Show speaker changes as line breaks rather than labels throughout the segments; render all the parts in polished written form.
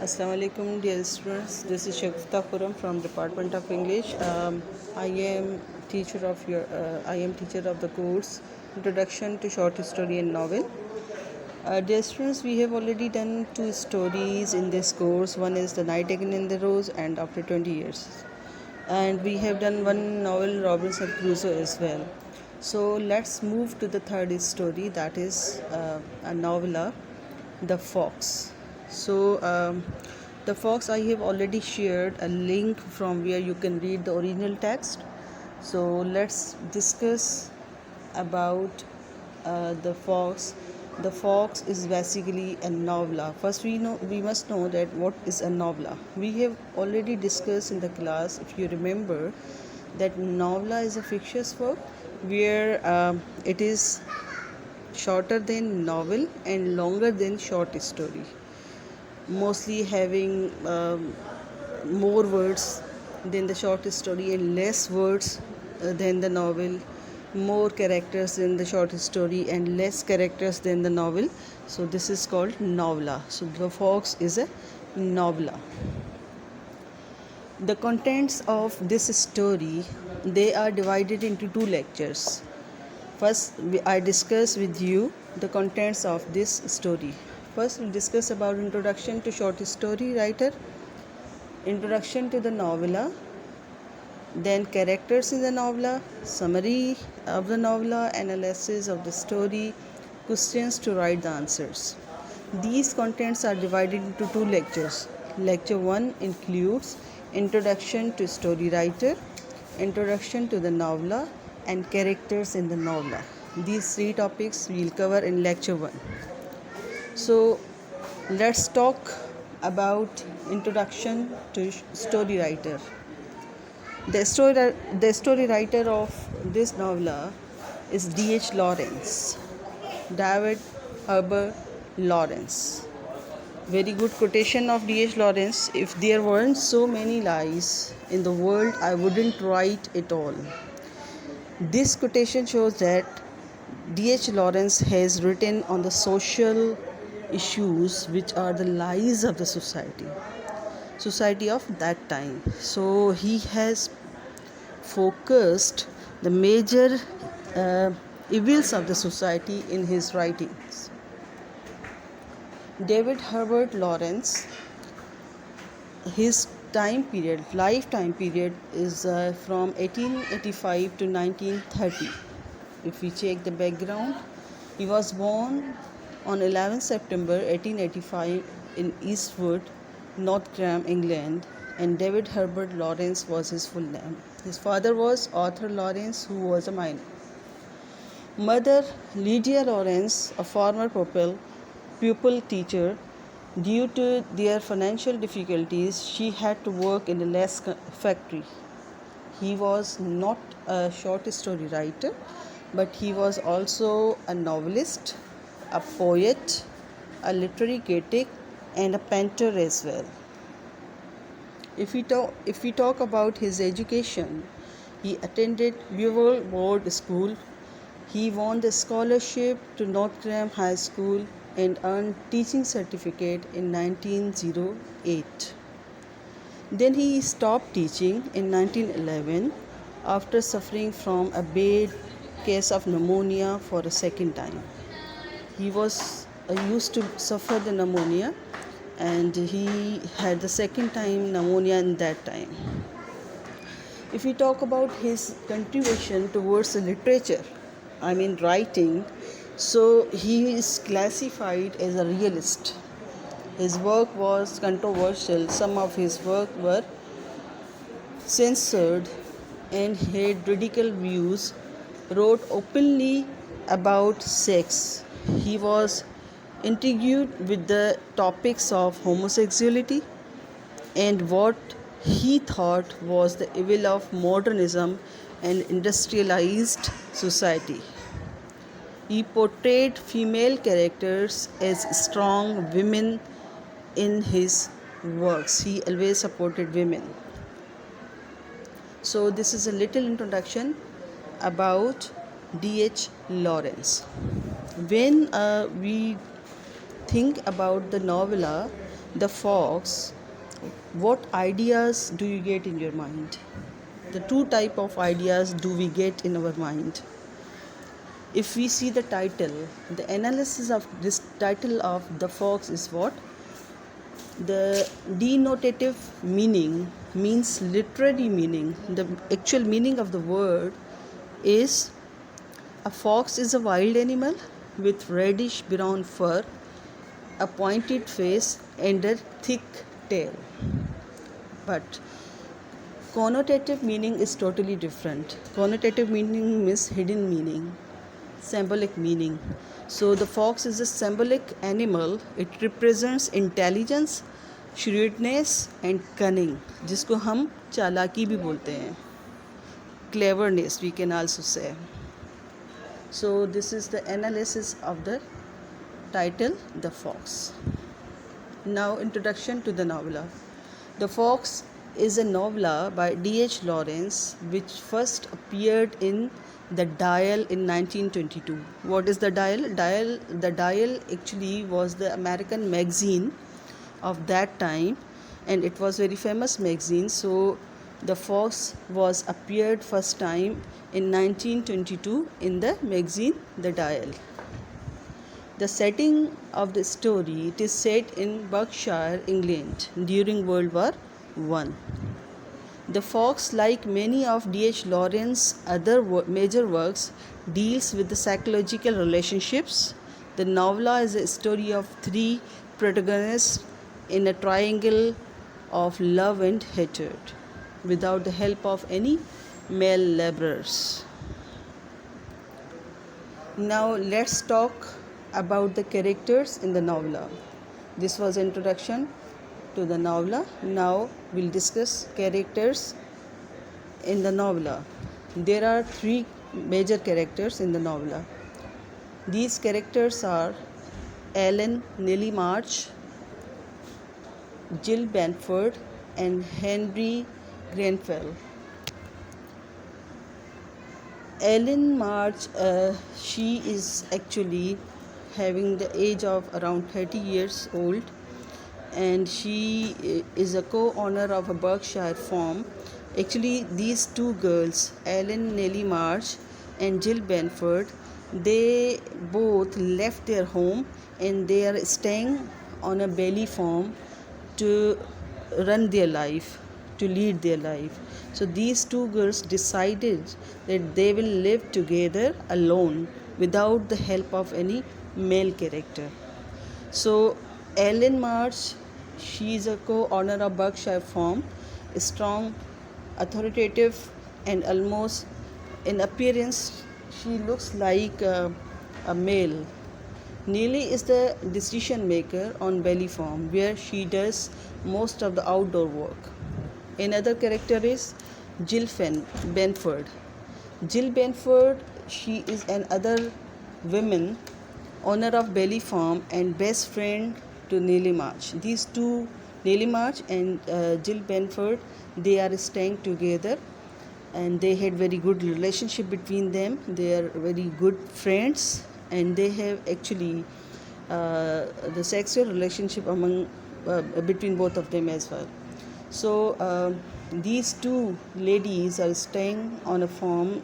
Assalamu alaikum, dear students. This is Shagufta Khuram from Department of English. I am I am teacher of the course Introduction to Short Story and Novel. Dear students, we have already done two stories in this course. One is The Night Again in the Rose and After 20 Years. And we have done one novel, Robinson Crusoe, as well. So let's move to the third story, that is a novella, The Fox. So The Fox, I have already shared a link from where you can read the original text. So let's discuss about The Fox. The Fox is basically a novella. First, we must know that what is a novella. We have already discussed in the class, if you remember, that novella is a fictitious work where it is shorter than novel and longer than short story, mostly having more words than the short story and less words than the novel, more characters than the short story and less characters than the novel. So this is called novella. So The Fox is a novella. The contents of this story, they are divided into two lectures. First, I discuss with you the contents of this story. First, we discuss about introduction to short story writer, introduction to the novella, then characters in the novella, summary of the novella, analysis of the story, questions to write the answers. These contents are divided into two lectures. Lecture 1 includes introduction to story writer, introduction to the novella, and characters in the novella. These three topics we will cover in lecture 1. So let's talk about introduction to story writer. The story writer of this novella is D.H. Lawrence, David Herbert Lawrence. Very good quotation of D.H. Lawrence. If there weren't so many lies in the world, I wouldn't write it all. This quotation shows that D.H. Lawrence has written on the social issues which are the lies of the society of that time. So he has focused the major evils of the society in his writings. David Herbert Lawrence, his lifetime period is from 1885 to 1930. If we check the background, he was born on 11 September 1885 in Eastwood, North Graham, England, and David Herbert Lawrence was his full name. His father was Arthur Lawrence, who was a miner. Mother Lydia Lawrence, a former pupil teacher. Due to their financial difficulties, she had to work in a lace factory. He was not a short story writer, but he was also a novelist, a poet, a literary critic, and a painter as well. If we talk about his education, he attended Buell Board School. He won the scholarship to North Graham High School and earned teaching certificate in 1908. Then he stopped teaching in 1911 after suffering from a bad case of pneumonia for a second time. He was used to suffer the pneumonia, and he had the second time pneumonia in that time. If we talk about his contribution towards the literature, writing, so he is classified as a realist. His work was controversial. Some of his work were censored and had radical views, wrote openly about sex. He was intrigued with the topics of homosexuality and what he thought was the evil of modernism and industrialized society. He portrayed female characters as strong women in his works. He always supported women. So this is a little introduction about D.H. Lawrence. When we think about the novella, the fox, what ideas do you get in your mind? The two type of ideas do we get in our mind. If we see the title, the analysis of this title of the fox is what? The denotative meaning means literary meaning. The actual meaning of the word is a fox is a wild animal with reddish brown fur, a pointed face, and a thick tail. But connotative meaning is totally different. Connotative meaning means hidden meaning, symbolic meaning. So the fox is a symbolic animal. It represents intelligence, shrewdness and cunning, जिसको हम चालाकी भी बोलते हैं. Cleverness we can also say. So this is the analysis of the title, The Fox. Now introduction to the novella. The Fox is a novella by D.H. Lawrence which first appeared in The Dial in 1922. What is The Dial? The Dial actually was the American magazine of that time, and it was very famous magazine. So the Fox was appeared first time in 1922 in the magazine The Dial. The setting of the story, it is set in Berkshire, England during World War I. The Fox, like many of D.H. Lawrence's other major works, deals with the psychological relationships. The novella is a story of three protagonists in a triangle of love and hatred without the help of any male laborers. Now let's talk about the characters in the novella. This was introduction to the novella. Now we'll discuss characters in the novella. There are three major characters in the novella. These characters are Ellen Nellie March, Jill Benford and Henry Grenfell. Ellen March, she is actually having the age of around 30 years old, and she is a co-owner of a Berkshire farm. Actually, these two girls, Ellen Nellie March and Jill Benford, they both left their home and they are staying on a belly farm to run their life, to lead their life. So these two girls decided that they will live together alone without the help of any male character. So Ellen March, she is a co-owner of Berkshire farm, strong, authoritative and almost in appearance she looks like a male. Nellie is the decision maker on Belly Farm, where she does most of the outdoor work. Another character is Jill Benford. Jill Benford, she is another woman, owner of Belly Farm and best friend to Nellie March. These two, Nellie March and Jill Benford, they are staying together and they had very good relationship between them. They are very good friends and they have actually the sexual relationship among between both of them as well. So these two ladies are staying on a farm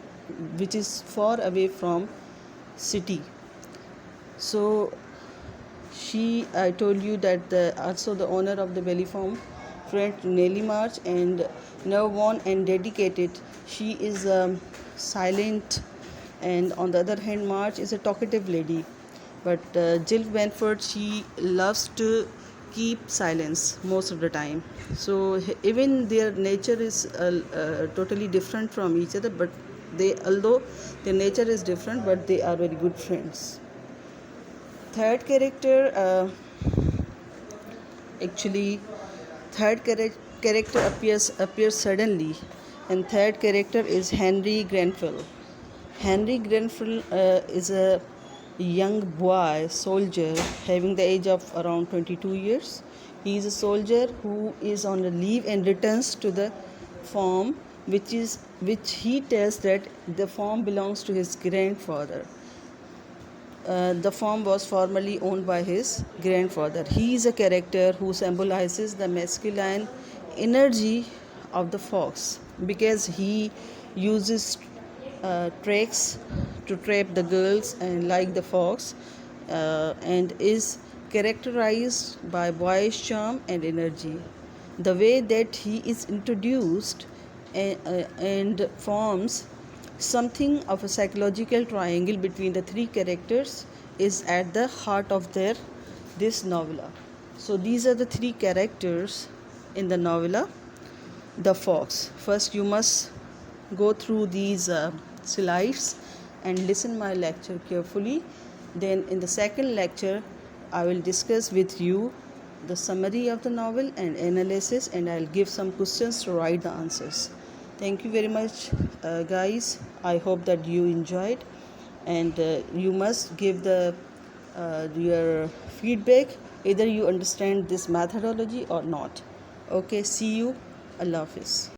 which is far away from city. So I told you that also the owner of the Belly Farm, friend Nellie March, and nerve-won and dedicated. She is silent, and on the other hand, March is a talkative lady. But Jill Benford, she loves to keep silence most of the time. So even their nature is totally different from each other, but although their nature is different, but they are very good friends. Third character, character appears suddenly, and third character is Henry Grenfell. Henry Grenfell is a young boy soldier having the age of around 22 years. He is a soldier who is on a leave and returns to the farm, which he tells that the farm belongs to his grandfather. the farm was formerly owned by his grandfather. He is a character who symbolizes the masculine energy of the fox because he uses tricks to trap the girls and like the fox, and is characterized by boyish charm and energy. The way that he is introduced and forms something of a psychological triangle between the three characters is at the heart of this novella. So these are the three characters in the novella, The Fox. First, you must go through these slides and listen my lecture carefully. Then in the second lecture, I will discuss with you the summary of the novel and analysis, and I'll give some questions to write the answers. Thank you very much, guys. I hope that you enjoyed, and you must give your feedback, either you understand this methodology or not. Okay, see you. Allah Hafiz.